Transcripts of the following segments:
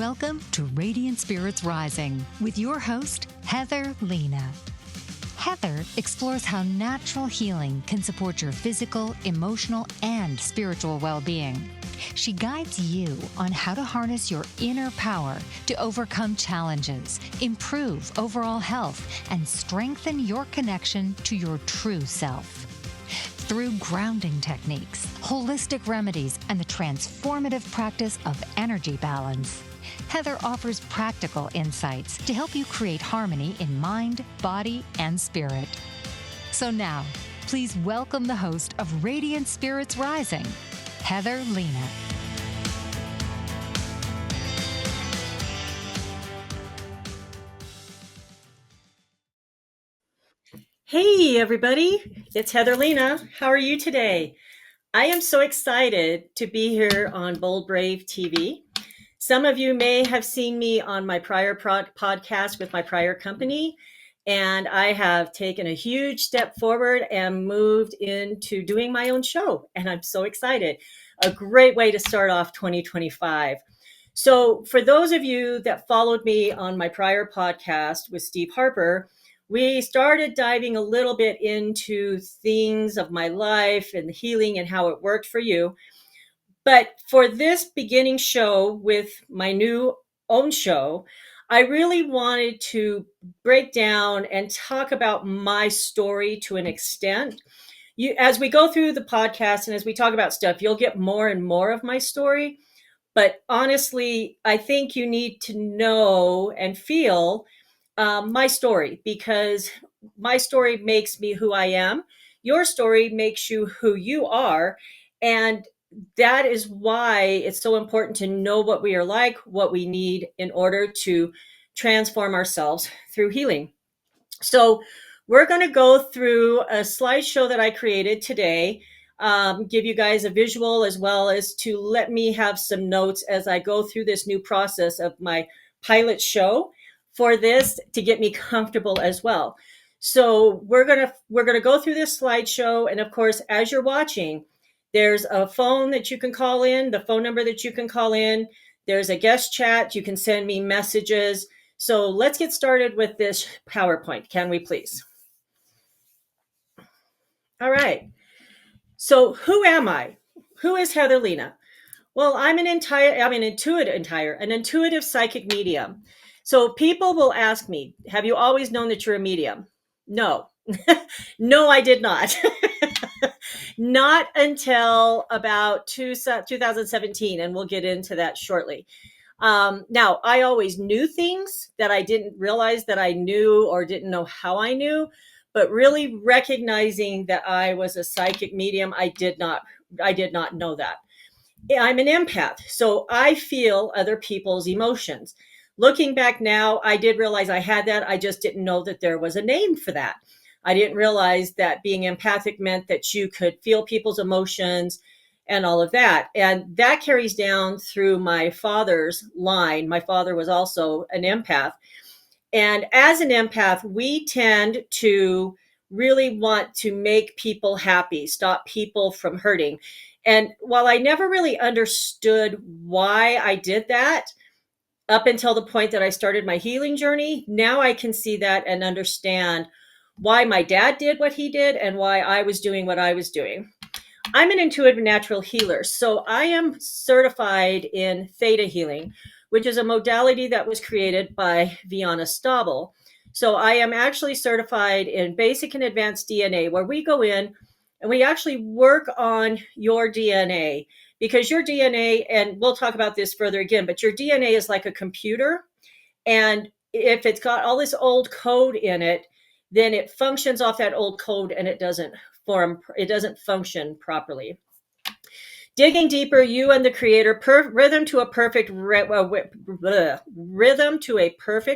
Welcome to Radiant Spirits Rising with your host, Heather Lena. Heather explores how natural healing can support your physical, emotional, and spiritual well-being. She guides you on how to harness your inner power to overcome challenges, improve overall health, and strengthen your connection to your true self. Through grounding techniques, holistic remedies, and the transformative practice of energy balance, Heather offers practical insights to help you create harmony in mind, body, and spirit. So now, please welcome the host of Radiant Spirits Rising, Heather Lena. Hey everybody, it's Heather Lena. How are you today? I am so excited to be here on Bold Brave TV. Some of you may have seen me on my prior podcast with my prior company, and I have taken a huge step forward and moved into doing my own show, and I'm so excited. A great way to start off 2025. So for those of you that followed me on my prior podcast with Steve Harper, we started diving a little bit into things of my life and the healing and how it worked for you. But for this beginning show with my new own show, I really wanted to break down and talk about my story to an extent. As we go through the podcast and as we talk about stuff, you'll get more and more of my story. But honestly, I think you need to know and feel my story, because my story makes me who I am. Your story makes you who you are. And that is why it's so important to know what we are like, what we need in order to transform ourselves through healing. So we're going to go through a slideshow that I created today, give you guys a visual as well as to let me have some notes as I go through this new process of my pilot show for this to get me comfortable as well. So we're gonna go through this slideshow, and of course, as you're watching, there's a phone that you can call in, the phone number that you can call in. There's a guest chat. You can send me messages. So let's get started with this PowerPoint. Can we please? All right. So who am I? Who is Heather Lena? Well, I'm an intuitive psychic medium. So people will ask me, have you always known that you're a medium? No. No, I did not. Not until about 2017, and we'll get into that shortly. Now, I always knew things that I didn't realize that I knew or didn't know how I knew, but really recognizing that I was a psychic medium, I did not know that. I'm an empath, so I feel other people's emotions. Looking back now, I did realize I had that. I just didn't know that there was a name for that. I didn't realize that being empathic meant that you could feel people's emotions and all of that. And that carries down through my father's line. My father was also an empath. And as an empath, we tend to really want to make people happy, stop people from hurting. And while I never really understood why I did that up until the point that I started my healing journey, now I can see that and understand why my dad did what he did and why I was doing what I was doing. I'm an intuitive natural healer. So I am certified in Theta Healing, which is a modality that was created by Vianna Stauble. So I am actually certified in basic and advanced DNA, where we go in and we actually work on your DNA, because your DNA, and we'll talk about this further again, but your DNA is like a computer. And if it's got all this old code in it, then it functions off that old code and it doesn't function properly. Digging deeper, you and the creator, rhythm to a perfect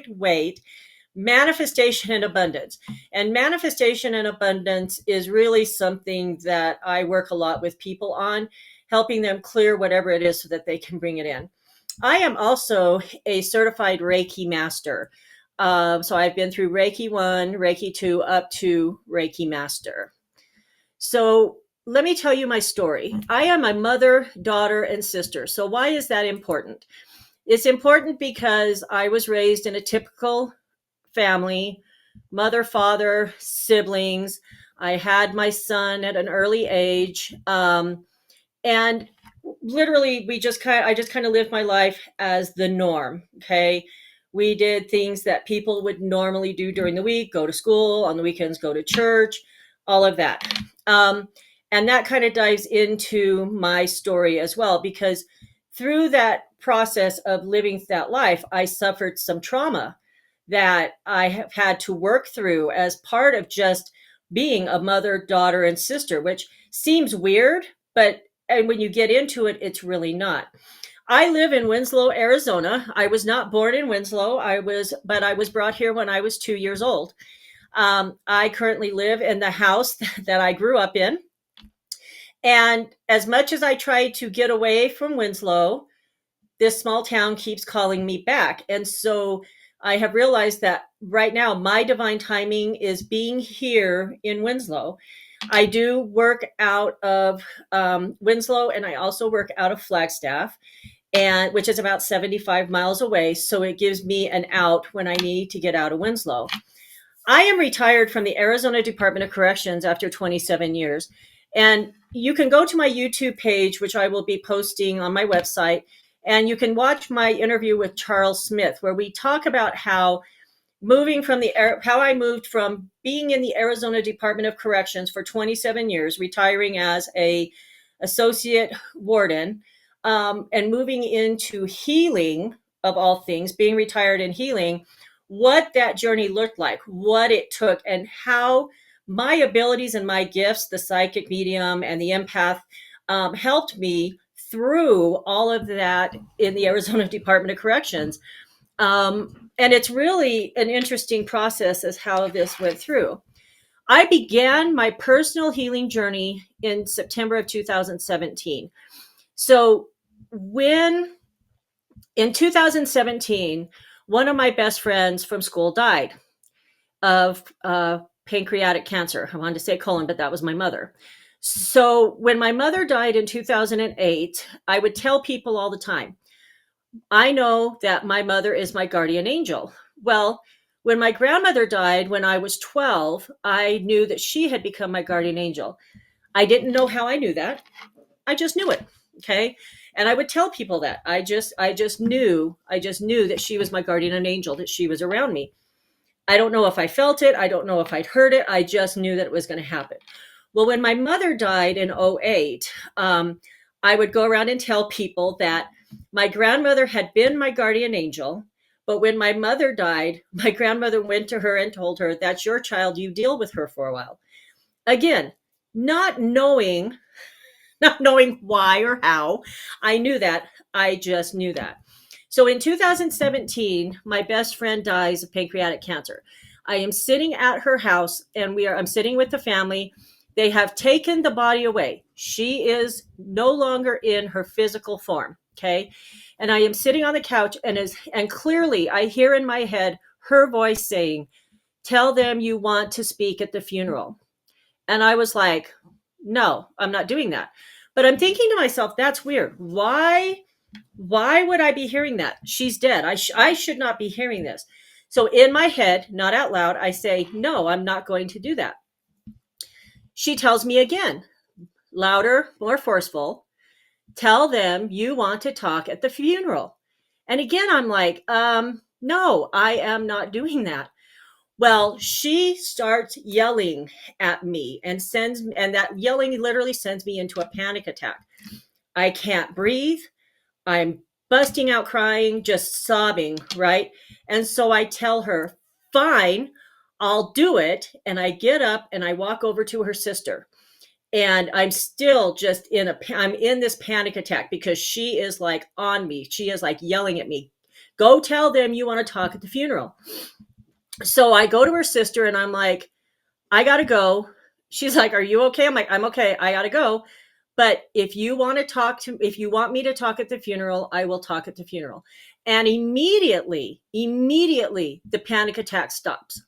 weight, manifestation and abundance. And manifestation and abundance is really something that I work a lot with people on, helping them clear whatever it is so that they can bring it in. I am also a certified Reiki Master. So I've been through Reiki 1, Reiki 2, up to Reiki Master. So let me tell you my story. I am a mother, daughter, and sister. So why is that important? It's important because I was raised in a typical family, mother, father, siblings. I had my son at an early age. And literally I just kind of lived my life as the norm. Okay. We did things that people would normally do during the week, go to school, on the weekends, go to church, all of that. And that kind of dives into my story as well, because through that process of living that life, I suffered some trauma that I have had to work through as part of just being a mother, daughter, and sister, which seems weird, but and when you get into it, it's really not. I live in Winslow, Arizona. I was not born in Winslow. But I was brought here when I was 2 years old. I currently live in the house that I grew up in. And as much as I try to get away from Winslow, this small town keeps calling me back. And so I have realized that right now, my divine timing is being here in Winslow. I do work out of Winslow, and I also work out of Flagstaff, and which is about 75 miles away. So it gives me an out when I need to get out of Winslow. I am retired from the Arizona Department of Corrections after 27 years. And you can go to my YouTube page, which I will be posting on my website, and you can watch my interview with Charles Smith, where we talk about how I moved from being in the Arizona Department of Corrections for 27 years, retiring as a associate warden, and moving into healing, of all things, being retired in healing, what that journey looked like, what it took, and how my abilities and my gifts, the psychic medium and the empath, helped me through all of that in the Arizona Department of Corrections. And it's really an interesting process as how this went through. I began my personal healing journey in September of 2017. So when in 2017, one of my best friends from school died of pancreatic cancer. I wanted to say colon, but that was my mother. So when my mother died in 2008, I would tell people all the time, I know that my mother is my guardian angel. Well, when my grandmother died when I was 12, I knew that she had become my guardian angel. I didn't know how I knew that. I just knew it. Okay. And I would tell people that I just knew that she was my guardian angel, that she was around me. I don't know if I felt it. I don't know if I'd heard it. I just knew that it was going to happen. Well, when my mother died in 2008, I would go around and tell people that my grandmother had been my guardian angel. But when my mother died, my grandmother went to her and told her, that's your child. You deal with her for a while. Again, not knowing why or how I knew that. I just knew that. So in 2017, my best friend dies of pancreatic cancer. I am sitting at her house, and I'm sitting with the family. They have taken the body away. She is no longer in her physical form. Okay. And I am sitting on the couch, and clearly I hear in my head her voice saying, tell them you want to speak at the funeral. And I was like, no, I'm not doing that. But I'm thinking to myself, that's weird. Why would I be hearing that? She's dead. I should not be hearing this. So in my head, not out loud, I say, no, I'm not going to do that. She tells me again, louder, more forceful, tell them you want to talk at the funeral. And again, I'm like, no, I am not doing that. Well, she starts yelling at me and that yelling literally sends me into a panic attack. I can't breathe. I'm busting out crying, just sobbing, right? And so I tell her, fine, I'll do it. And I get up and I walk over to her sister. And I'm still just I'm in this panic attack because she is like on me. She is like yelling at me, go tell them you want to talk at the funeral. So I go to her sister and I'm like, I got to go. She's like, are you okay? I'm like, I'm okay. I got to go. But if you want me to talk at the funeral, I will talk at the funeral. And immediately, the panic attack stops.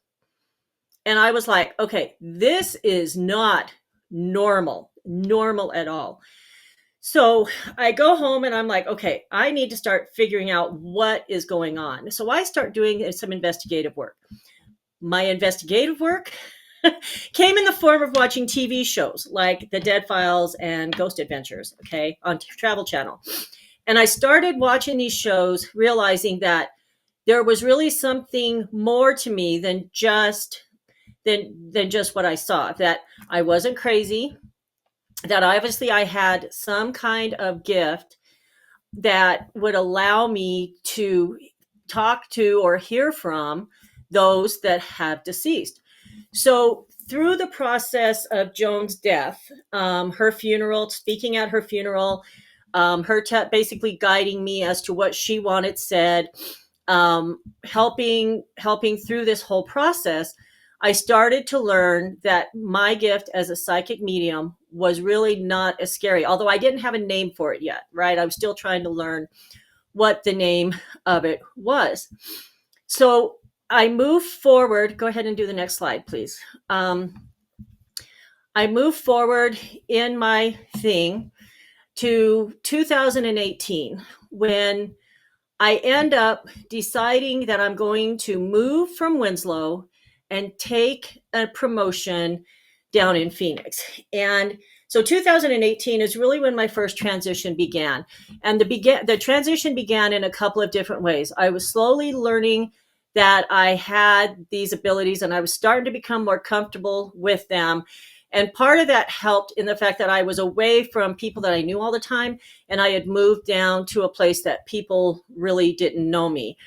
And I was like, okay, this is not normal at all. So I go home and I'm like, okay, I need to start figuring out what is going on. So I start doing some investigative work. My investigative work came in the form of watching TV shows like The Dead Files and Ghost Adventures, okay, on Travel Channel. And I started watching these shows, realizing that there was really something more to me than just what I saw. That I wasn't crazy. That obviously I had some kind of gift that would allow me to talk to or hear from those that have deceased. So, through the process of Joan's death, her funeral, speaking at her funeral, basically guiding me as to what she wanted said, helping through this whole process, I started to learn that my gift as a psychic medium was really not as scary, although I didn't have a name for it yet, right? I was still trying to learn what the name of it was. So I move forward. Go ahead and do the next slide, please. I move forward in my thing to 2018 when I end up deciding that I'm going to move from Winslow and take a promotion down in Phoenix. And so 2018 is really when my first transition began. And the transition began in a couple of different ways. I was slowly learning that I had these abilities and I was starting to become more comfortable with them. And part of that helped in the fact that I was away from people that I knew all the time, and I had moved down to a place that people really didn't know me.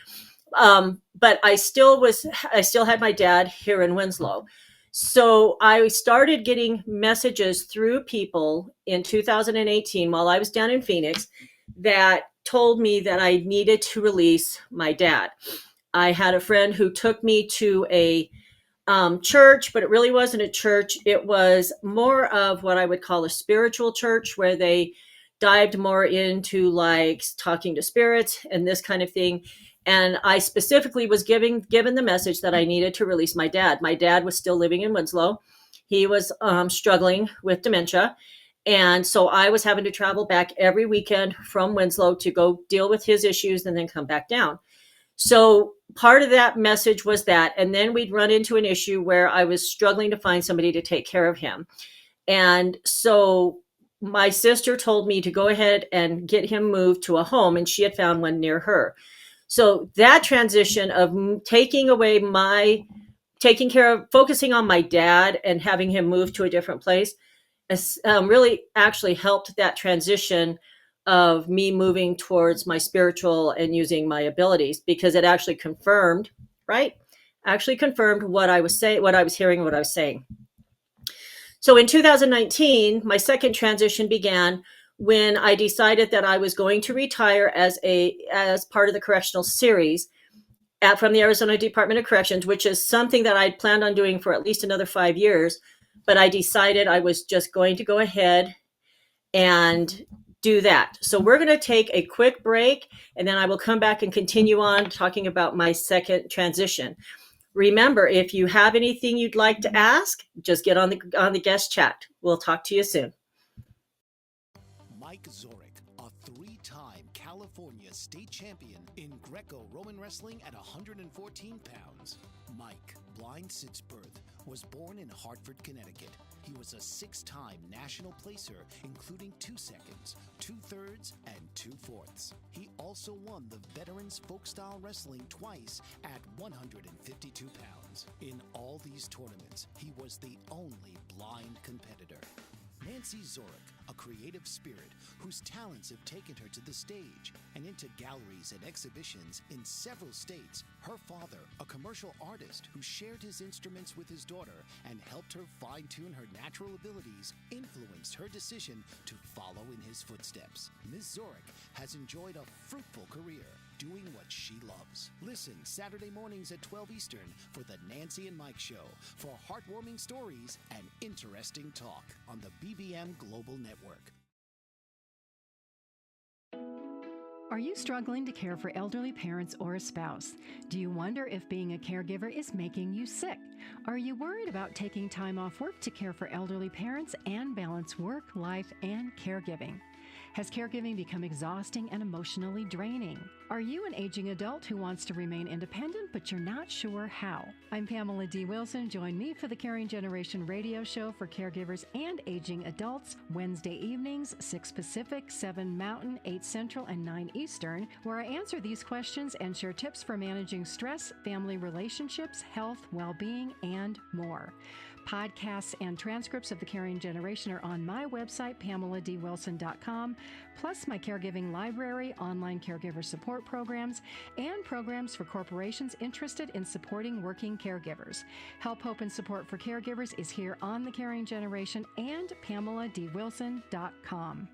But I still had my dad here in Winslow. So I started getting messages through people in 2018 while I was down in Phoenix that told me that I needed to release my dad. I had a friend who took me to a church, but it really wasn't a church. It was more of what I would call a spiritual church where they dived more into like talking to spirits and this kind of thing. And I specifically was given the message that I needed to release my dad. My dad was still living in Winslow. He was struggling with dementia. And so I was having to travel back every weekend from Winslow to go deal with his issues and then come back down. So part of that message was that, and then we'd run into an issue where I was struggling to find somebody to take care of him. And so my sister told me to go ahead and get him moved to a home, and she had found one near her. So that transition of taking care of, focusing on my dad and having him move to a different place really actually helped that transition of me moving towards my spiritual and using my abilities, because it actually confirmed, right? Actually confirmed what I was saying, what I was hearing, what I was saying. So in 2019, my second transition began when I decided that I was going to retire as part of the correctional series from the Arizona Department of Corrections, which is something that I'd planned on doing for at least another 5 years. But I decided I was just going to go ahead and do that. So we're going to take a quick break, and then I will come back and continue on talking about my second transition. Remember, if you have anything you'd like to ask, just get on the guest chat. We'll talk to you soon. Mike Zoric, a three-time California state champion in Greco-Roman wrestling at 114 pounds. Mike, blind since birth, was born in Hartford, Connecticut. He was a 6-time national placer, including 2 seconds, 2/3, and 2/4. He also won the Veterans Folk-Style Wrestling twice at 152 pounds. In all these tournaments, he was the only blind competitor. Nancy Zoric, a creative spirit whose talents have taken her to the stage and into galleries and exhibitions in several states. Her father, a commercial artist who shared his instruments with his daughter and helped her fine-tune her natural abilities, influenced her decision to follow in his footsteps. Ms. Zoric has enjoyed a fruitful career doing what she loves. Listen Saturday mornings at 12 Eastern for the Nancy and Mike Show for heartwarming stories and interesting talk on the BBM Global Network. Are you struggling to care for elderly parents or a spouse? Do you wonder if being a caregiver is making you sick? Are you worried about taking time off work to care for elderly parents and balance work, life, and caregiving? Has caregiving become exhausting and emotionally draining? Are you an aging adult who wants to remain independent but you're not sure how? I'm Pamela D. Wilson. Join me for the Caring Generation radio show for caregivers and aging adults, Wednesday evenings, 6 Pacific, 7 Mountain, 8 Central, and 9 Eastern, where I answer these questions and share tips for managing stress, family relationships, health, well-being, and more. Podcasts and transcripts of the Caring Generation are on my website, PamelaDWilson.com, plus my caregiving library, online caregiver support programs, and programs for corporations interested in supporting working caregivers. Help, hope, and support for caregivers is here on the Caring Generation and PamelaDWilson.com.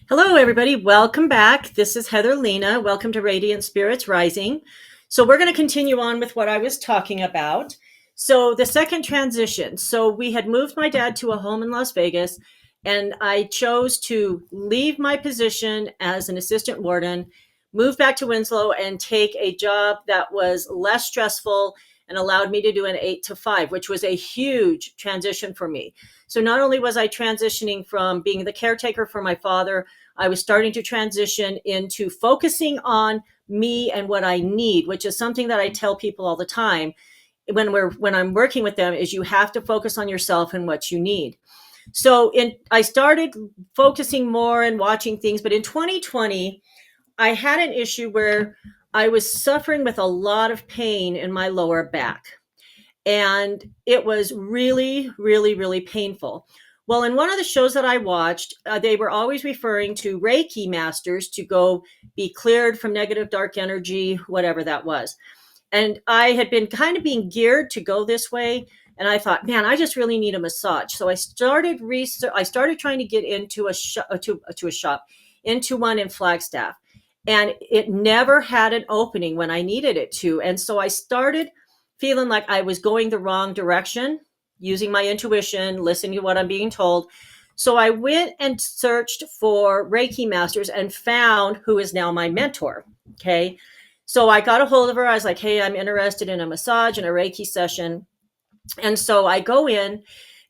Hello, everybody. Welcome back. This is Heather Lena. Welcome to Radiant Spirits Rising. So we're going to continue on with what I was talking about. So the second transition. So we had moved my dad to a home in Las Vegas, and I chose to leave my position as an assistant warden, move back to Winslow, and take a job that was less stressful and allowed me to do an 8 to 5, which was a huge transition for me. So not only was I transitioning from being the caretaker for my father, I was starting to transition into focusing on me and what I need, which is something that I tell people all the time when I'm working with them, is you have to focus on yourself and what you need. So I started focusing more and watching things, but in 2020, I had an issue where I was suffering with a lot of pain in my lower back. And it was really, really, really painful. Well, in one of the shows that I watched, they were always referring to Reiki Masters to go be cleared from negative dark energy, whatever that was. And I had been kind of being geared to go this way. And I thought, man, I just really need a massage. So I started trying to get into into one in Flagstaff. And it never had an opening when I needed it to. And so I started feeling like I was going the wrong direction, using my intuition, listening to what I'm being told. So I went and searched for Reiki Masters and found who is now my mentor. Okay. So I got a hold of her. I was like, hey, I'm interested in a massage and a Reiki session. And so I go in,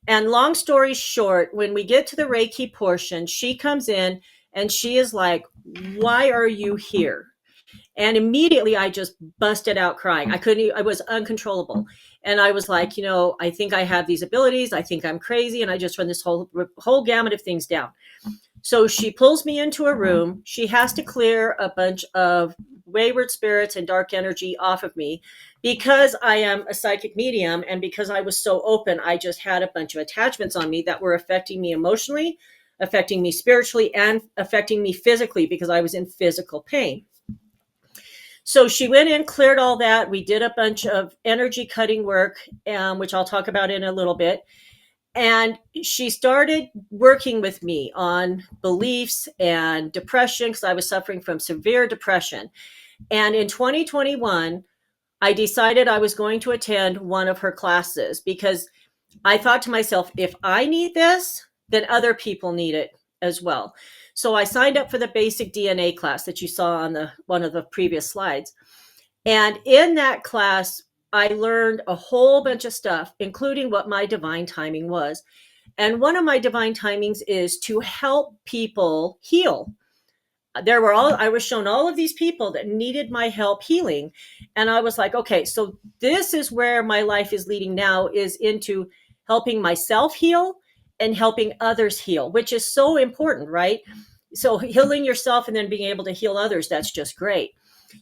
and long story short, when we get to the Reiki portion, she comes in and she is like, why are you here? And immediately I just busted out crying. I was uncontrollable. And I was like, I think I have these abilities. I think I'm crazy. And I just run this whole gamut of things down. So she pulls me into a room. She has to clear a bunch of wayward spirits and dark energy off of me because I am a psychic medium. And because I was so open, I just had a bunch of attachments on me that were affecting me emotionally, affecting me spiritually, and affecting me physically because I was in physical pain. So she went in, cleared all that. We did a bunch of energy cutting work, which I'll talk about in a little bit. And she started working with me on beliefs and depression because I was suffering from severe depression. And in 2021, I decided I was going to attend one of her classes because I thought to myself, if I need this, then other people need it as well. So I signed up for the basic DNA class that you saw on one of the previous slides. And in that class, I learned a whole bunch of stuff, including what my divine timing was. And one of my divine timings is to help people heal. I was shown all of these people that needed my help healing. And I was like, okay, so this is where my life is leading now, is into helping myself heal and helping others heal, which is so important, right? So healing yourself and then being able to heal others, that's just great.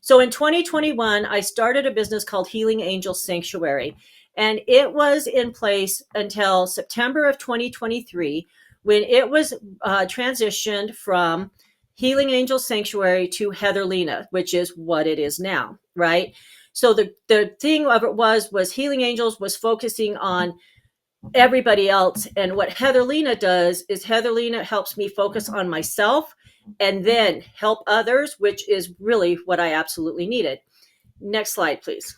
So in 2021, I started a business called Healing Angel Sanctuary, and it was in place until September of 2023, when it was transitioned from Healing Angel Sanctuary to Heather Lena, which is what it is now, right? So the thing of it was Healing Angels was focusing on everybody else. And what Heather Lena does is Heather Lena helps me focus on myself and then help others, which is really what I absolutely needed. Next slide, please.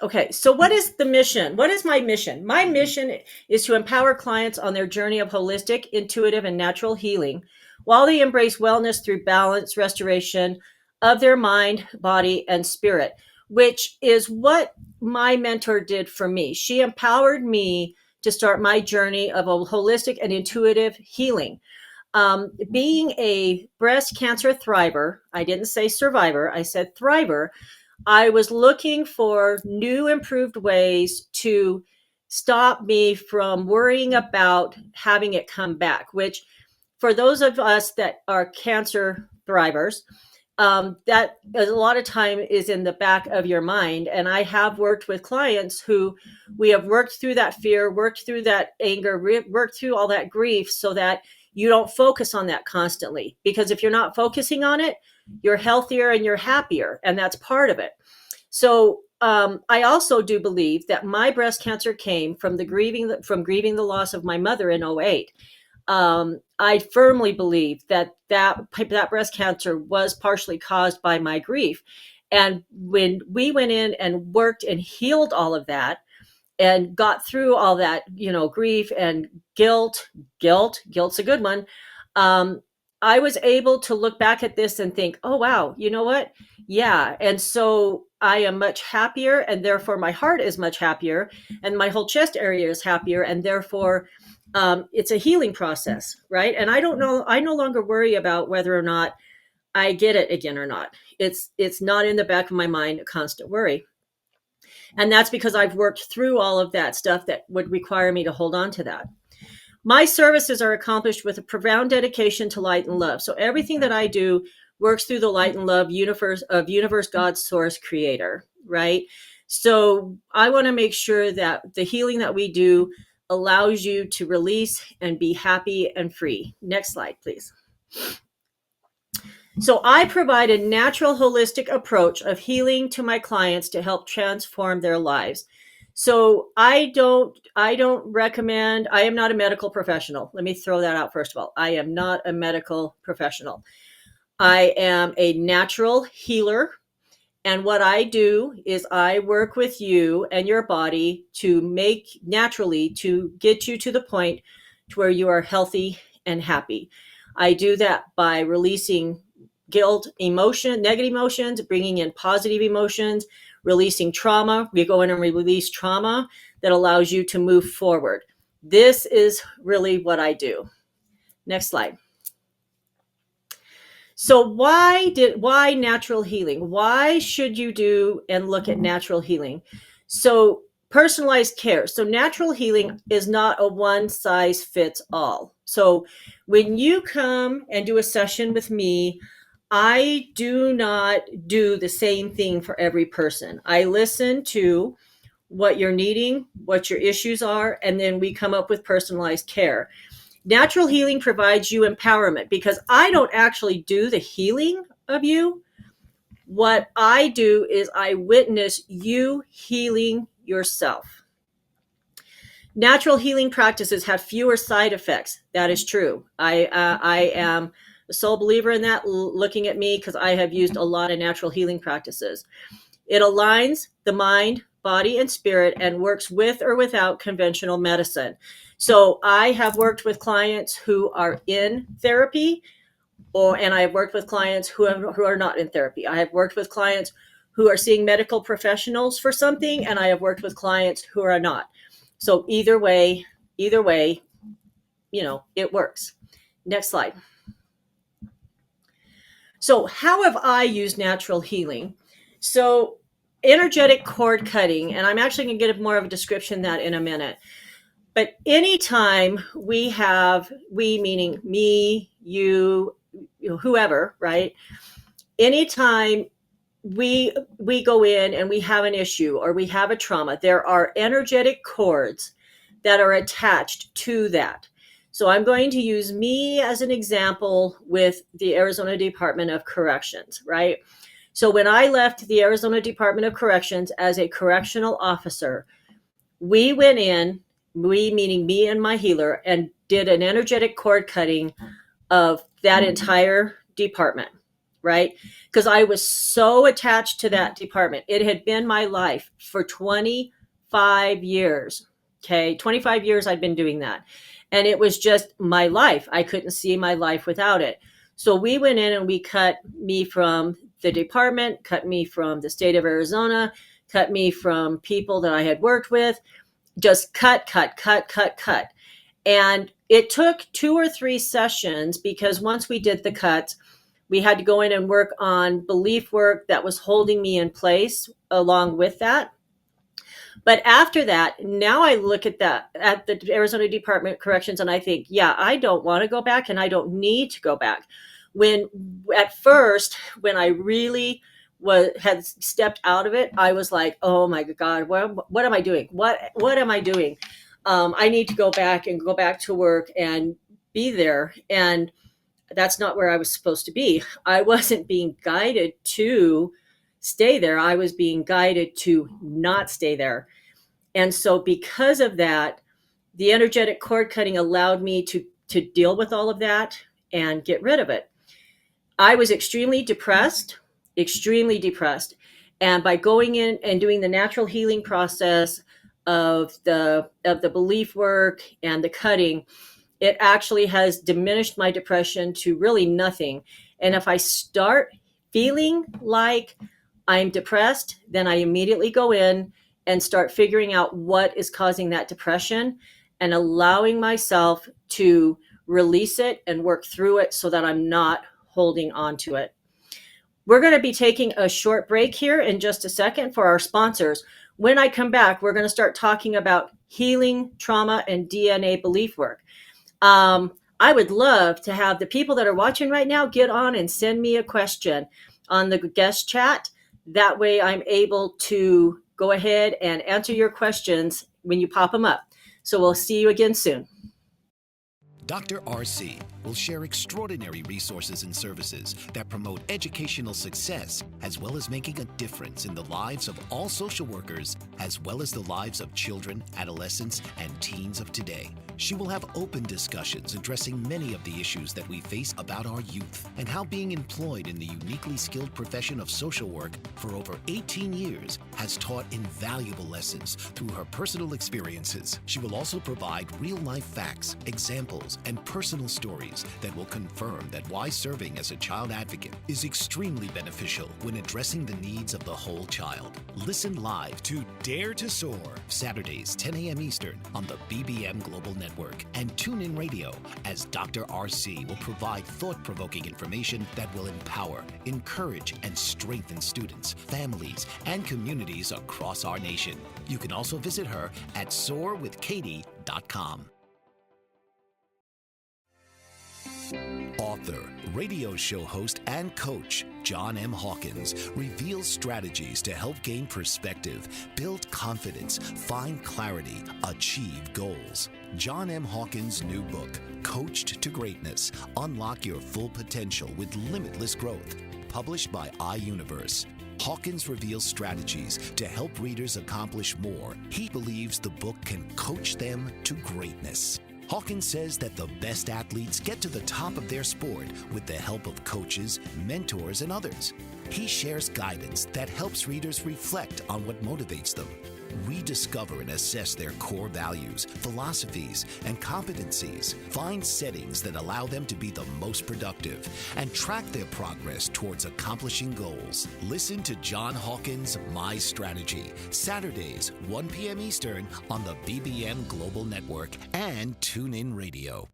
Okay, so what is the mission? What is my mission? My mission is to empower clients on their journey of holistic, intuitive, and natural healing while they embrace wellness through balance, restoration of their mind, body, and spirit. which is what my mentor did for me. She empowered me to start my journey of a holistic and intuitive healing. Being a breast cancer thriver, I didn't say survivor, I said thriver. I was looking for new, improved ways to stop me from worrying about having it come back, which for those of us that are cancer thrivers, that a lot of time is in the back of your mind. And I have worked with clients who we have worked through that fear, worked through that anger, worked through all that grief so that you don't focus on that constantly. Because if you're not focusing on it, you're healthier and you're happier. And that's part of it. So I also do believe that my breast cancer came from grieving the loss of my mother in 2008. I firmly believe that breast cancer was partially caused by my grief. And when we went in and worked and healed all of that and got through all that, grief and guilt's a good one. I was able to look back at this and think, oh, wow, you know what? Yeah. And so I am much happier, and therefore my heart is much happier, and my whole chest area is happier. And therefore it's a healing process, right? And I no longer worry about whether or not I get it again or not. It's not in the back of my mind, a constant worry. And that's because I've worked through all of that stuff that would require me to hold on to that. My services are accomplished with a profound dedication to light and love. So everything that I do works through the light and love universe, God, source, creator, right? So I want to make sure that the healing that we do allows you to release and be happy and free. Next slide, please. So I provide a natural, holistic approach of healing to my clients to help transform their lives. So I don't recommend, I am not a medical professional. Let me throw that out first of all. I am not a medical professional. I am a natural healer. And what I do is I work with you and your body to get you to the point to where you are healthy and happy. I do that by releasing guilt, emotion, negative emotions, bringing in positive emotions, releasing trauma. We go in and release trauma that allows you to move forward. This is really what I do. Next slide. So why natural healing? Why should you do and look at natural healing? So personalized care. So natural healing is not a one size fits all. So when you come and do a session with me, I do not do the same thing for every person. I listen to what you're needing, what your issues are, and then we come up with personalized care. Natural healing provides you empowerment because I don't actually do the healing of you. What I do is I witness you healing yourself. Natural healing practices have fewer side effects. That is true. I am a sole believer in that, looking at me, because I have used a lot of natural healing practices. It aligns the mind, body, and spirit and works with or without conventional medicine. So I have worked with clients who are in therapy, and I have worked with clients who are not in therapy. I have worked with clients who are seeing medical professionals for something, and I have worked with clients who are not. So either way, it works. Next slide. So how have I used natural healing? So energetic cord cutting, and I'm actually going to get more of a description of that in a minute. But anytime we meaning me, you, whoever, right? Anytime we go in and we have an issue or we have a trauma, there are energetic cords that are attached to that. So I'm going to use me as an example with the Arizona Department of Corrections, right? So when I left the Arizona Department of Corrections as a correctional officer, we went in, we meaning me and my healer, and did an energetic cord cutting of that entire department, right? Because I was so attached to that department. It had been my life for 25 years. Okay, 25 years I'd been doing that. And it was just my life. I couldn't see my life without it. So we went in and we cut me from the department, cut me from the state of Arizona, cut me from people that I had worked with, just cut. And it took 2 or 3 sessions, because once we did the cut, we had to go in and work on belief work that was holding me in place along with that. But after that, now I look at the Arizona Department of Corrections, and I think, yeah, I don't want to go back, and I don't need to go back. When at first, when I really had stepped out of it, I was like, oh my God, what am I doing? What am I doing? I need to go back to work and be there. And that's not where I was supposed to be. I wasn't being guided to stay there. I was being guided to not stay there. And so because of that, the energetic cord cutting allowed me to deal with all of that and get rid of it. I was extremely depressed. And by going in and doing the natural healing process of the belief work and the cutting, it actually has diminished my depression to really nothing. And if I start feeling like I'm depressed, then I immediately go in and start figuring out what is causing that depression and allowing myself to release it and work through it so that I'm not holding on to it. We're going to be taking a short break here in just a second for our sponsors. When I come back, we're going to start talking about healing, trauma, and DNA belief work. I would love to have the people that are watching right now get on and send me a question on the guest chat. That way I'm able to go ahead and answer your questions when you pop them up. So we'll see you again soon. Dr. RC will share extraordinary resources and services that promote educational success, as well as making a difference in the lives of all social workers, as well as the lives of children, adolescents, and teens of today. She will have open discussions addressing many of the issues that we face about our youth and how being employed in the uniquely skilled profession of social work for over 18 years has taught invaluable lessons through her personal experiences. She will also provide real-life facts, examples, and personal stories that will confirm that why serving as a child advocate is extremely beneficial when addressing the needs of the whole child. Listen live to Dare to Soar, Saturdays, 10 a.m. Eastern on the BBM Global Network, and tune in radio as Dr. RC will provide thought-provoking information that will empower, encourage, and strengthen students, families, and communities across our nation. You can also visit her at soarwithkatie.com. Author, radio show host, and coach John M. Hawkins reveals strategies to help gain perspective, build confidence, find clarity, achieve goals. John M. Hawkins' new book, Coached to Greatness, Unlock Your Full Potential with Limitless Growth, published by iUniverse. Hawkins reveals strategies to help readers accomplish more. He believes the book can coach them to greatness. Hawkins says that the best athletes get to the top of their sport with the help of coaches, mentors, and others. He shares guidance that helps readers reflect on what motivates them, rediscover and assess their core values, philosophies, and competencies, find settings that allow them to be the most productive, and track their progress towards accomplishing goals. Listen to John Hawkins' My Strategy, Saturdays, 1 p.m. Eastern on the BBM Global Network and TuneIn Radio.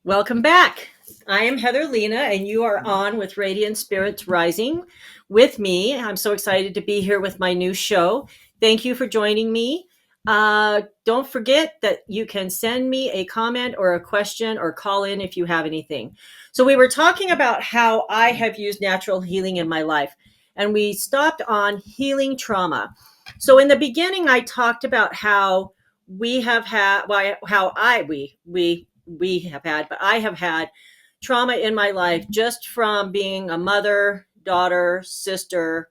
Welcome back. I am Heather Lena, and you are on with Radiant Spirits Rising with me. I'm so excited to be here with my new show. Thank you for joining me. Don't forget that you can send me a comment or a question or call in if you have anything. So we were talking about how I have used natural healing in my life, and we stopped on healing trauma. So in the beginning, I talked about how we have had, I have had trauma in my life just from being a mother, daughter, sister.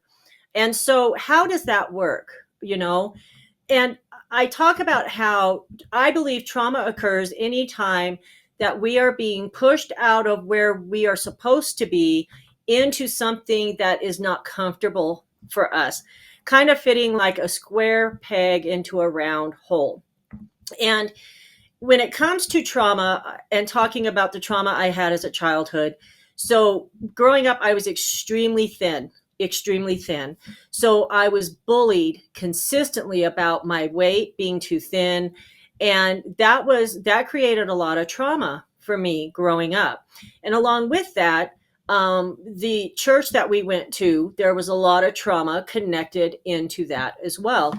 And so how does that work? And I talk about how I believe trauma occurs anytime that we are being pushed out of where we are supposed to be into something that is not comfortable for us, kind of fitting like a square peg into a round hole. And when it comes to trauma and talking about the trauma I had as a childhood, so growing up, I was extremely thin, extremely thin. So I was bullied consistently about my weight being too thin. And that created a lot of trauma for me growing up. And along with that, the church that we went to, there was a lot of trauma connected into that as well.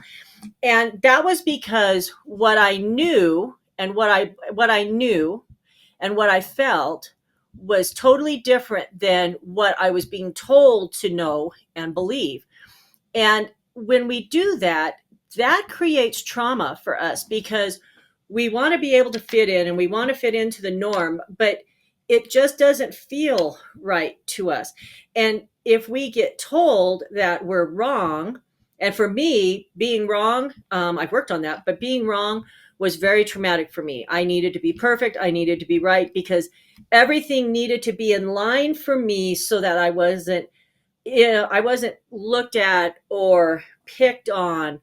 And that was because what I knew and what I knew and what I felt was totally different than what I was being told to know and believe. And when we do that, that creates trauma for us because we want to be able to fit in and we want to fit into the norm, but it just doesn't feel right to us. And if we get told that we're wrong, and for me, being wrong, I've worked on that, but being wrong was very traumatic for me. I needed to be perfect. I needed to be right because everything needed to be in line for me so that I wasn't looked at or picked on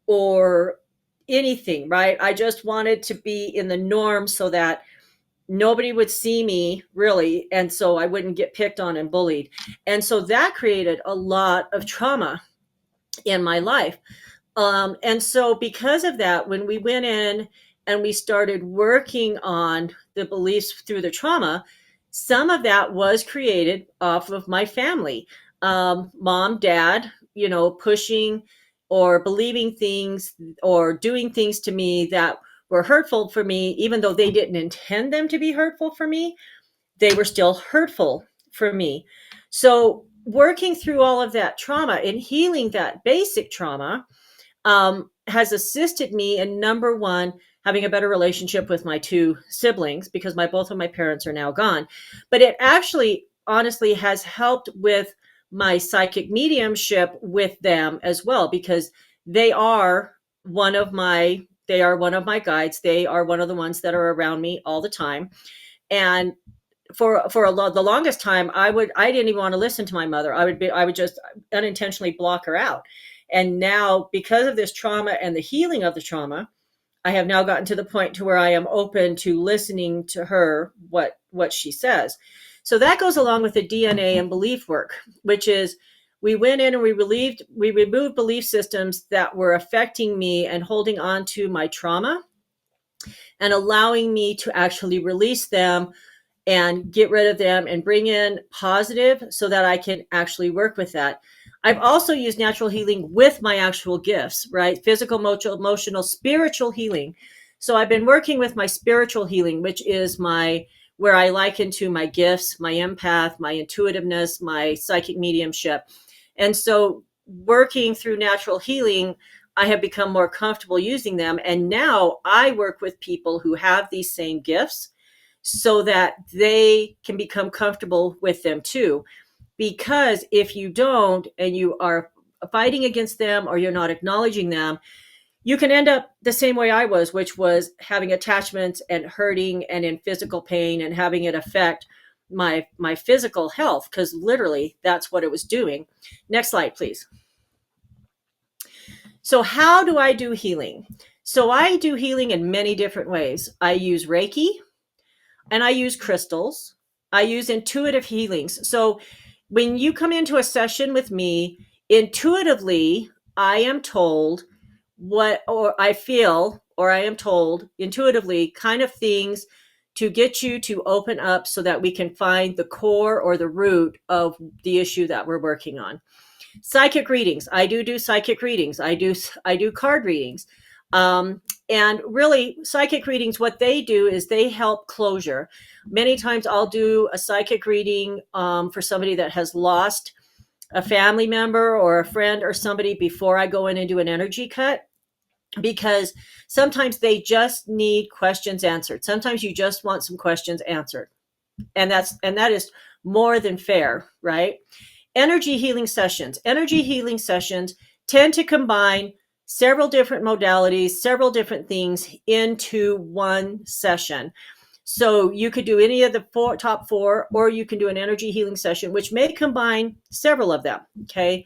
or anything, right? I just wanted to be in the norm so that nobody would see me really. And so I wouldn't get picked on and bullied. And so that created a lot of trauma in my life. And so because of that, when we went in and we started working on the beliefs through the trauma, some of that was created off of my family. Mom, dad, pushing or believing things or doing things to me that were hurtful for me, even though they didn't intend them to be hurtful for me, they were still hurtful for me. So working through all of that trauma and healing that basic trauma has assisted me in, number one, having a better relationship with my two siblings because both of my parents are now gone. But it actually, honestly, has helped with my psychic mediumship with them as well because they are one of my guides. They are one of the ones that are around me all the time. And for the longest time, I didn't even want to listen to my mother. I would just unintentionally block her out. And now, because of this trauma and the healing of the trauma, I have now gotten to the point to where I am open to listening to her, what she says. So that goes along with the DNA and belief work, which is we went in and we removed belief systems that were affecting me and holding on to my trauma and allowing me to actually release them and get rid of them and bring in positive so that I can actually work with that. I've also used natural healing with my actual gifts, right? Physical, emotional, spiritual healing. So I've been working with my spiritual healing, which is where I liken to my gifts, my empath, my intuitiveness, my psychic mediumship. And so working through natural healing, I have become more comfortable using them. And now I work with people who have these same gifts so that they can become comfortable with them too. Because if you don't, and you are fighting against them or you're not acknowledging them, you can end up the same way I was, which was having attachments and hurting and in physical pain and having it affect my physical health, because literally that's what it was doing. Next slide, please. So how do I do healing? So I do healing in many different ways. I use Reiki and I use crystals. I use intuitive healings. So when you come into a session with me, intuitively, I am told or I am told intuitively kind of things to get you to open up so that we can find the core or the root of the issue that we're working on. Psychic readings. I do psychic readings. I do card readings. And really, psychic readings, what they do is they help closure. Many times I'll do a psychic reading for somebody that has lost a family member or a friend or somebody before I go in and do an energy cut, because sometimes they just need questions answered. Sometimes you just want some questions answered. And that is more than fair, right? Energy healing sessions. Energy healing sessions tend to combine several different modalities, several different things into one session. So you could do any of the top four, or you can do an energy healing session, which may combine several of them. Okay.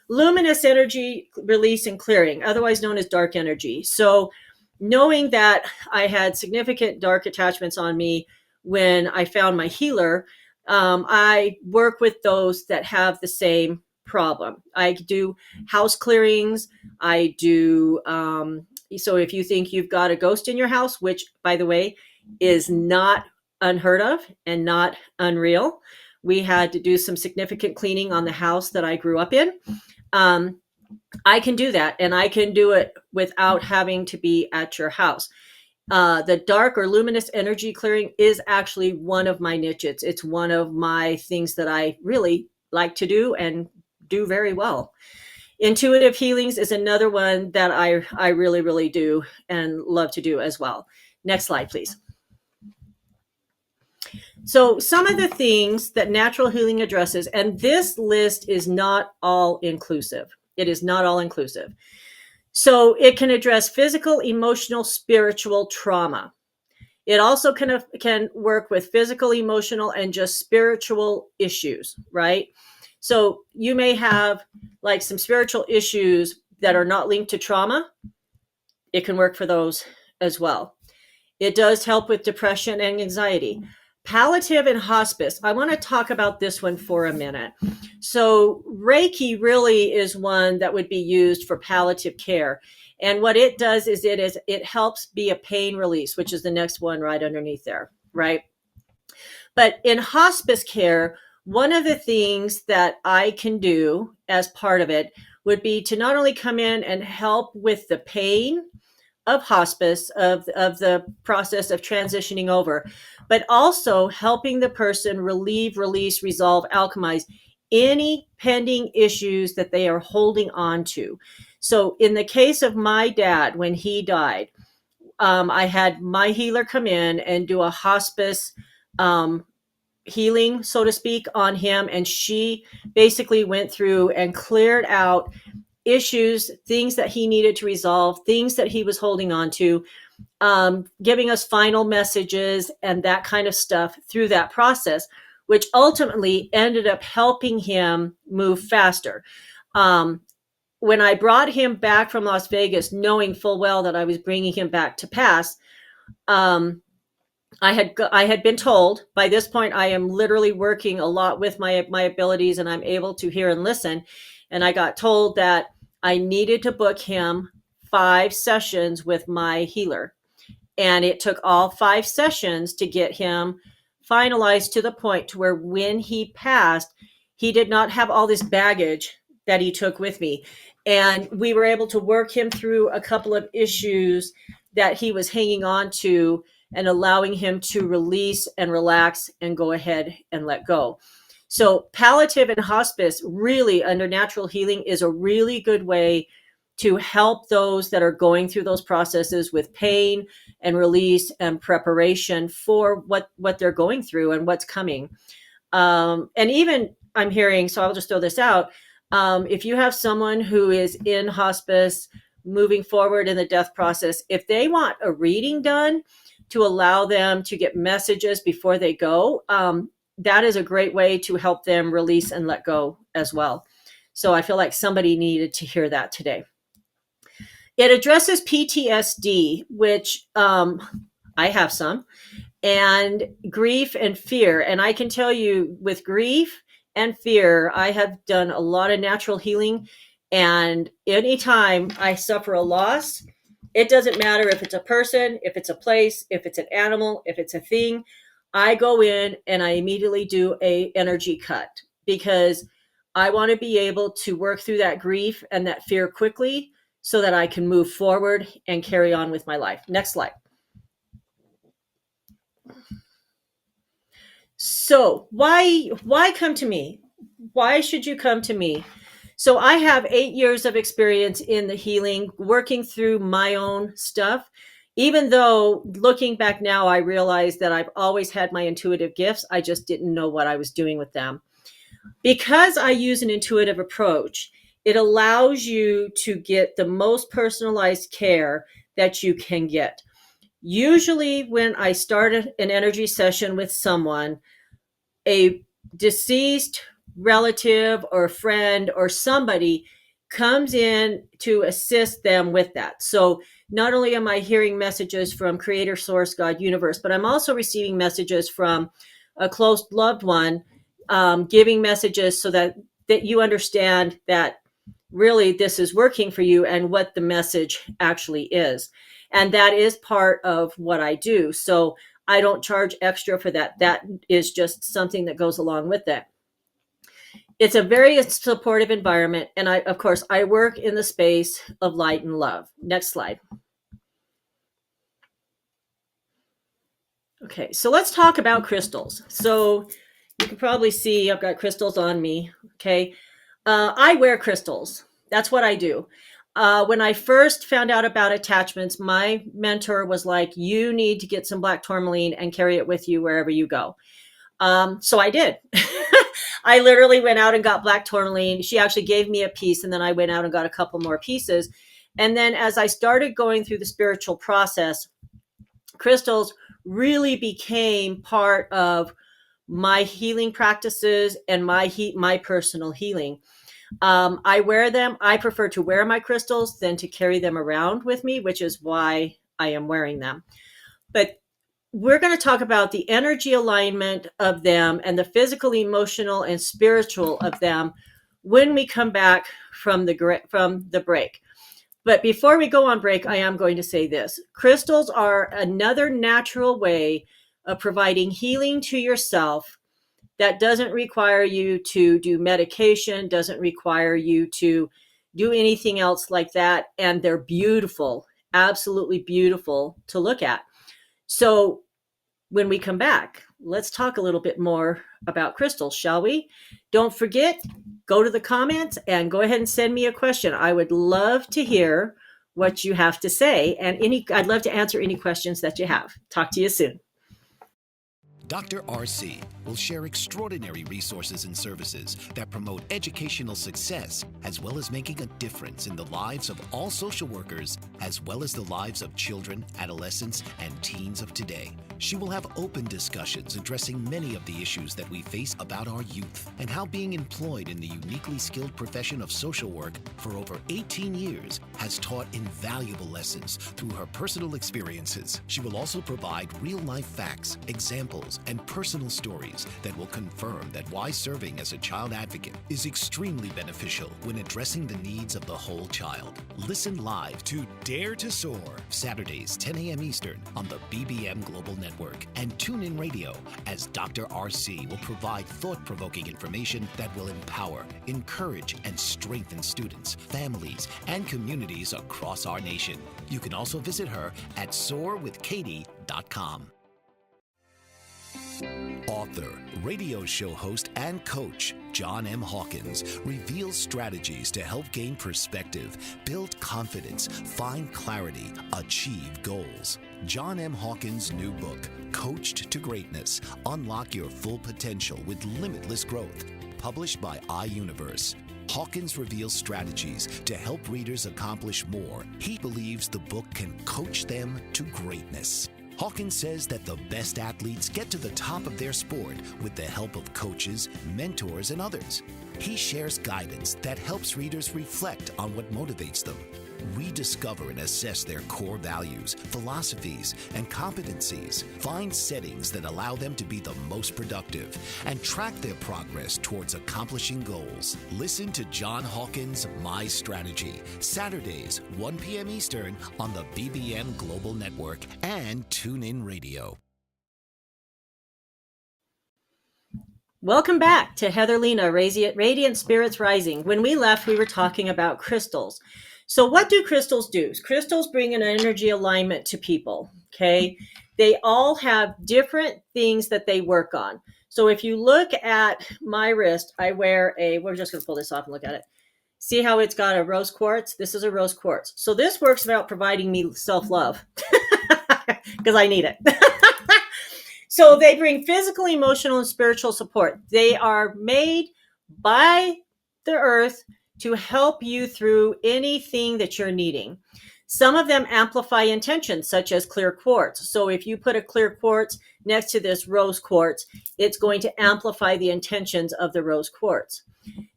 Luminous energy release and clearing, otherwise known as dark energy. So knowing that I had significant dark attachments on me when I found my healer, I work with those that have the same problem. I do house clearings. I do, so if you think you've got a ghost in your house, which, by the way, is not unheard of and not unreal, we had to do some significant cleaning on the house that I grew up in. I can do that, and I can do it without having to be at your house. The dark or luminous energy clearing is actually one of my niches. It's one of my things that I really like to do and do very well. Intuitive healings is another one that I really, really do and love to do as well. Next slide, please. So some of the things that natural healing addresses, and this list is not all inclusive. It is not all inclusive. So it can address physical, emotional, spiritual trauma. It also can work with physical, emotional, and just spiritual issues, right? So you may have like some spiritual issues that are not linked to trauma. It can work for those as well. It does help with depression and anxiety. Palliative and hospice. I want to talk about this one for a minute. So Reiki really is one that would be used for palliative care. And what it does is it helps be a pain release, which is the next one right underneath there, right? But in hospice care, one of the things that I can do as part of it would be to not only come in and help with the pain of hospice, of the process of transitioning over, but also helping the person relieve, release, resolve, alchemize any pending issues that they are holding on to. So in the case of my dad, when he died, I had my healer come in and do a hospice healing, so to speak, on him. And she basically went through and cleared out issues, things that he needed to resolve, things that he was holding on to, giving us final messages and that kind of stuff through that process, which ultimately ended up helping him move faster. When I brought him back from Las Vegas, knowing full well that I was bringing him back to pass, I had been told, by this point, I am literally working a lot with my abilities, and I'm able to hear and listen. And I got told that I needed to book him 5 sessions with my healer. And it took all 5 sessions to get him finalized to the point to where when he passed, he did not have all this baggage that he took with me. And we were able to work him through a couple of issues that he was hanging on to and allowing him to release and relax and go ahead and let go. So palliative and hospice really under natural healing is a really good way to help those that are going through those processes with pain and release and preparation for what they're going through and what's coming. And even I'm hearing, so I'll just throw this out. If you have someone who is in hospice moving forward in the death process, if they want a reading done to allow them to get messages before they go, that is a great way to help them release and let go as well. So I feel like somebody needed to hear that today. It addresses PTSD, which I have some, and grief and fear. And I can tell you with grief and fear, I have done a lot of natural healing. And anytime I suffer a loss, it doesn't matter if it's a person, if it's a place, if it's an animal, if it's a thing, I go in and I immediately do a energy cut because I want to be able to work through that grief and that fear quickly so that I can move forward and carry on with my life. Next slide. So why come to me? Why should you come to me? So I have 8 years of experience in the healing, working through my own stuff. Even though looking back now, I realize that I've always had my intuitive gifts. I just didn't know what I was doing with them. Because I use an intuitive approach, it allows you to get the most personalized care that you can get. Usually when I start an energy session with someone, a deceased relative or friend or somebody comes in to assist them with that. So not only am I hearing messages from Creator, Source, God, Universe, but I'm also receiving messages from a close loved one, giving messages so that you understand that really this is working for you and what the message actually is. And that is part of what I do. So I don't charge extra for that. That is just something that goes along with it. It's a very supportive environment. And of course, I work in the space of light and love. Next slide. Okay, so let's talk about crystals. So you can probably see I've got crystals on me. Okay. I wear crystals. That's what I do. When I first found out about attachments, my mentor was like, you need to get some black tourmaline and carry it with you wherever you go. So I did. I literally went out and got black tourmaline. She actually gave me a piece, and then I went out and got a couple more pieces. And then as I started going through the spiritual process, crystals really became part of my healing practices and my personal healing. I wear them. I prefer to wear my crystals than to carry them around with me, which is why I am wearing them. But we're going to talk about the energy alignment of them and the physical, emotional, and spiritual of them when we come back from the break. But before we go on break, I am going to say this. Crystals are another natural way of providing healing to yourself that doesn't require you to do medication, doesn't require you to do anything else like that. And they're beautiful, absolutely beautiful to look at. So when we come back, let's talk a little bit more about crystals, shall we? Don't forget, go to the comments and go ahead and send me a question. I would love to hear what you have to say. And I'd love to answer any questions that you have. Talk to you soon. Dr. RC will share extraordinary resources and services that promote educational success, as well as making a difference in the lives of all social workers, as well as the lives of children, adolescents, and teens of today. She will have open discussions addressing many of the issues that we face about our youth and how being employed in the uniquely skilled profession of social work for over 18 years has taught invaluable lessons through her personal experiences. She will also provide real-life facts, examples, and personal stories that will confirm that why serving as a child advocate is extremely beneficial when addressing the needs of the whole child. Listen live to Dare to Soar, Saturdays 10 a.m. Eastern on the BBM Global Network, and tune in radio as Dr. RC will provide thought-provoking information that will empower, encourage, and strengthen students, families, and communities across our nation. You can also visit her at soarwithkatie.com. Author, radio show host, and coach John M. Hawkins reveals strategies to help gain perspective, build confidence, find clarity, achieve goals. John M. Hawkins' new book, Coached to Greatness, Unlock Your Full Potential with Limitless Growth, published by iUniverse. Hawkins reveals strategies to help readers accomplish more. He believes the book can coach them to greatness. Hawkins says that the best athletes get to the top of their sport with the help of coaches, mentors, and others. He shares guidance that helps readers reflect on what motivates them, rediscover and assess their core values, philosophies, and competencies, find settings that allow them to be the most productive, and track their progress towards accomplishing goals. Listen to John Hawkins' My Strategy, Saturdays, 1 p.m. Eastern on the BBM Global Network and TuneIn Radio. Welcome back to Heather Lena, Radiant Spirits Rising. When we left, we were talking about crystals. So what do crystals do? Crystals bring an energy alignment to people, okay? They all have different things that they work on. So if you look at my wrist, I wear we're just going to pull this off and look at it. See how it's got a rose quartz? This is a rose quartz. So this works about providing me self-love because I need it. So they bring physical, emotional, and spiritual support. They are made by the earth to help you through anything that you're needing. Some of them amplify intentions, such as clear quartz. So if you put a clear quartz next to this rose quartz, it's going to amplify the intentions of the rose quartz.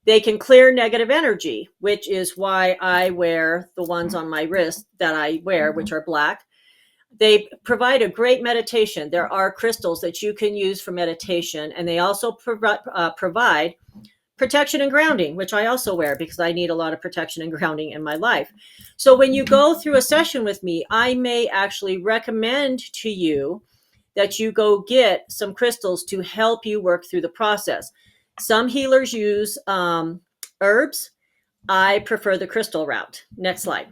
They can clear negative energy, which is why I wear the ones on my wrist that I wear, which are black. They provide a great meditation. There are crystals that you can use for meditation, and they also provide protection and grounding, which I also wear because I need a lot of protection and grounding in my life. So when you go through a session with me, I may actually recommend to you that you go get some crystals to help you work through the process. Some healers use herbs. I prefer the crystal route. Next slide.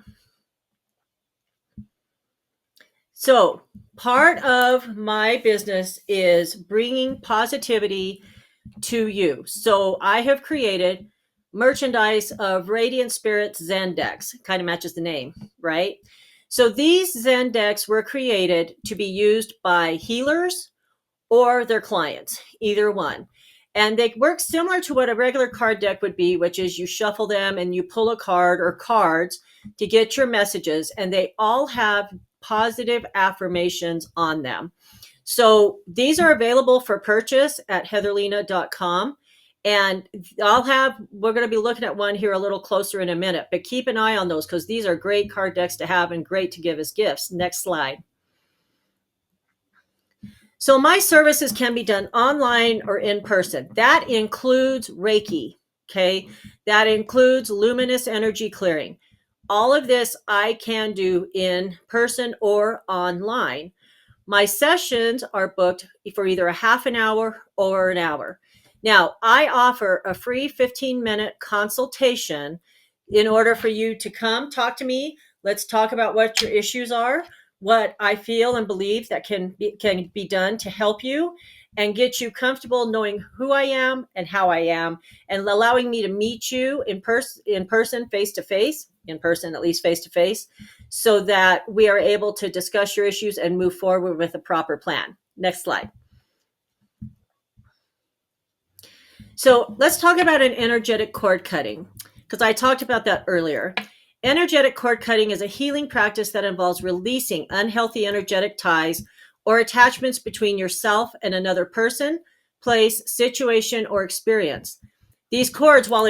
So part of my business is bringing positivity to you. So I have created merchandise of Radiant Spirits Zen decks. Kind of matches the name, right? So these Zen decks were created to be used by healers or their clients, either one. And they work similar to what a regular card deck would be, which is you shuffle them and you pull a card or cards to get your messages. And they all have positive affirmations on them. So these are available for purchase at heatherlena.com. And we're going to be looking at one here a little closer in a minute, but keep an eye on those because these are great card decks to have and great to give as gifts. Next slide. So my services can be done online or in person. That includes Reiki, okay? That includes luminous energy clearing. All of this I can do in person or online. My sessions are booked for either a half an hour or an hour. Now, I offer a free 15-minute consultation in order for you to come talk to me. Let's talk about what your issues are, what I feel and believe that can be done to help you and get you comfortable knowing who I am and how I am, and allowing me to meet you in person, face to face, at least face to face, so that we are able to discuss your issues and move forward with a proper plan. Next slide. So let's talk about an energetic cord cutting, because I talked about that earlier. Energetic cord cutting is a healing practice that involves releasing unhealthy energetic ties or attachments between yourself and another person, place, situation, or experience. These cords, while they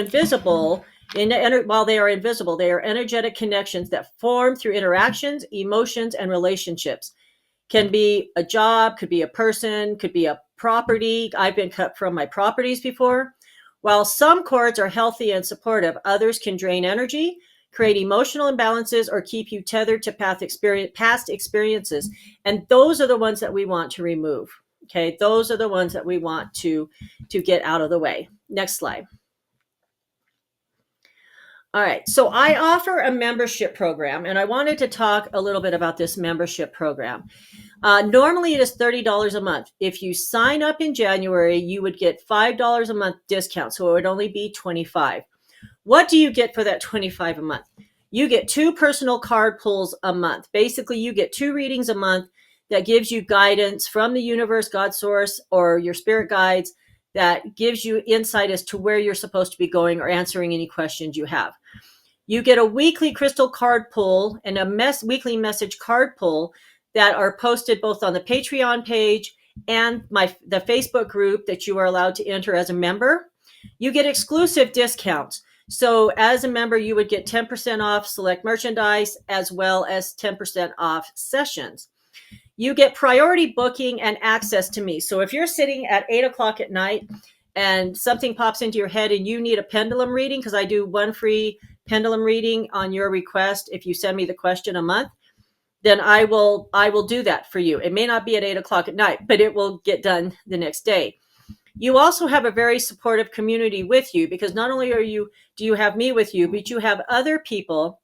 are invisible, they are energetic connections that form through interactions, emotions, and relationships. Can be a job, could be a person, could be a property. I've been cut from my properties before. While some cords are healthy and supportive, others can drain energy, create emotional imbalances, or keep you tethered to past experiences. And those are the ones that we want to remove. Okay, those are the ones that we want to get out of the way. Next slide. All right, so I offer a membership program, and I wanted to talk a little bit about this membership program. Normally, it is $30 a month. If you sign up in January, you would get $5 a month discount, so it would only be $25. What do you get for that $25 a month? You get 2 personal card pulls a month. Basically, you get 2 readings a month that gives you guidance from the universe, God source, or your spirit guides that gives you insight as to where you're supposed to be going or answering any questions you have. You get a weekly crystal card pull and a weekly message card pull that are posted both on the Patreon page and the Facebook group that you are allowed to enter as a member. You get exclusive discounts. So as a member, you would get 10% off select merchandise as well as 10% off sessions. You get priority booking and access to me. So if you're sitting at 8 o'clock at night and something pops into your head and you need a pendulum reading, because I do one free pendulum reading on your request if you send me the question a month, then I will do that for you. It may not be at 8 o'clock at night, but it will get done the next day. You also have a very supportive community with you, because not only do you have me with you, but you have other people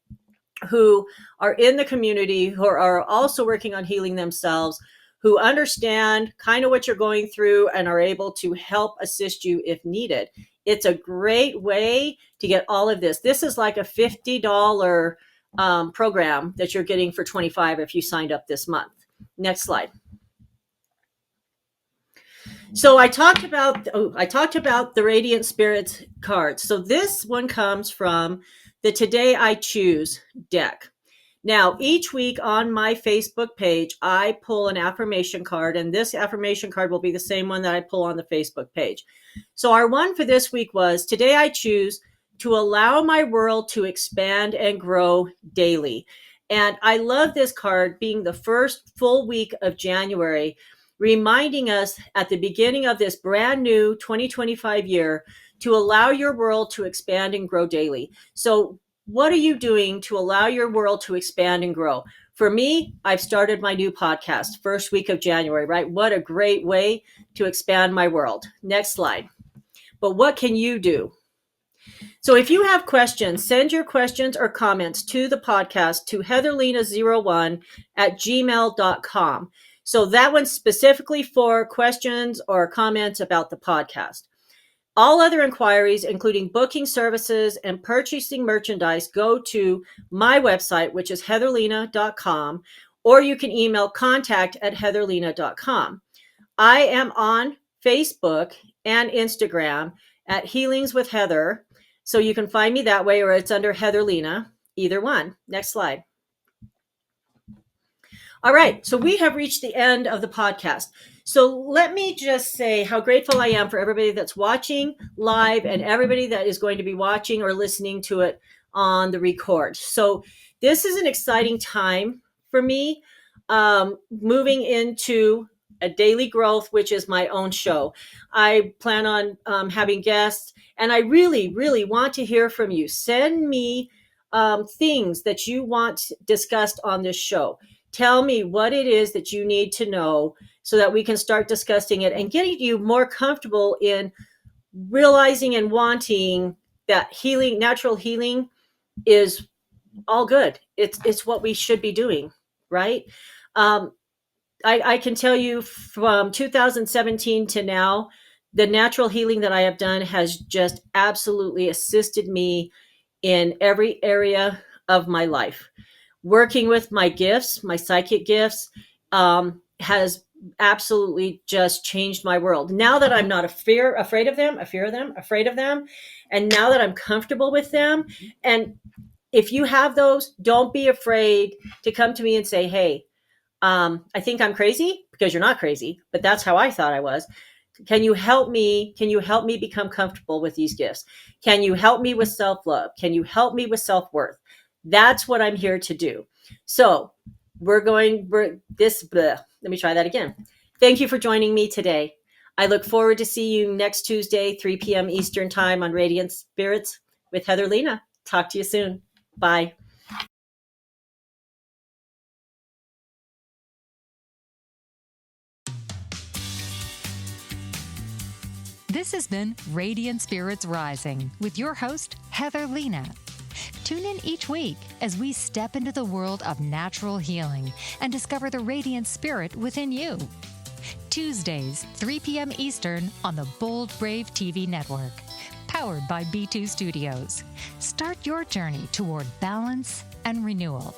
who are in the community who are also working on healing themselves, who understand kind of what you're going through and are able to help assist you if needed. It's a great way to get all of this. This is like a $50 program that you're getting for $25 if you signed up this month. Next slide. So I talked about the Radiant Spirits cards. So this one comes from the Today I Choose deck. Now, each week on my Facebook page, I pull an affirmation card, and this affirmation card will be the same one that I pull on the Facebook page. So our one for this week was, today I choose to allow my world to expand and grow daily. And I love this card being the first full week of January, reminding us at the beginning of this brand new 2025 year to allow your world to expand and grow daily. So what are you doing to allow your world to expand and grow? For me, I've started my new podcast, first week of January, right? What a great way to expand my world. Next slide. But what can you do? So if you have questions, send your questions or comments to the podcast to heatherlena01@gmail.com. So that one's specifically for questions or comments about the podcast. All other inquiries, including booking services and purchasing merchandise, go to my website, which is heatherlena.com, or you can email contact@heatherlena.com. I am on Facebook and Instagram at Healings with Heather. So you can find me that way, or it's under Heather Lena, either one. Next slide. All right, so we have reached the end of the podcast. So let me just say how grateful I am for everybody that's watching live and everybody that is going to be watching or listening to it on the record. So this is an exciting time for me, moving into a daily growth, which is my own show. I plan on having guests, and I really, really want to hear from you. Send me things that you want discussed on this show. Tell me what it is that you need to know so that we can start discussing it and getting you more comfortable in realizing and wanting that healing, natural healing, is all good. It's what we should be doing, right? I can tell you from 2017 to now, the natural healing that I have done has just absolutely assisted me in every area of my life. Working with my gifts, my psychic gifts, has absolutely just changed my world. Now that I'm not afraid of them, and now that I'm comfortable with them, and if you have those, don't be afraid to come to me and say, hey, I think I'm crazy, because you're not crazy, but that's how I thought I was. Can you help me? Can you help me become comfortable with these gifts? Can you help me with self-love? Can you help me with self-worth? That's what I'm here to do. So let me try that again. Thank you for joining me today. I look forward to see you next Tuesday, 3 p.m. Eastern time on Radiant Spirits with Heather Lena. Talk to you soon. Bye. This has been Radiant Spirits Rising with your host, Heather Lena. Tune in each week as we step into the world of natural healing and discover the radiant spirit within you. Tuesdays, 3 p.m. Eastern on the Bold Brave TV network, powered by B2 Studios. Start your journey toward balance and renewal.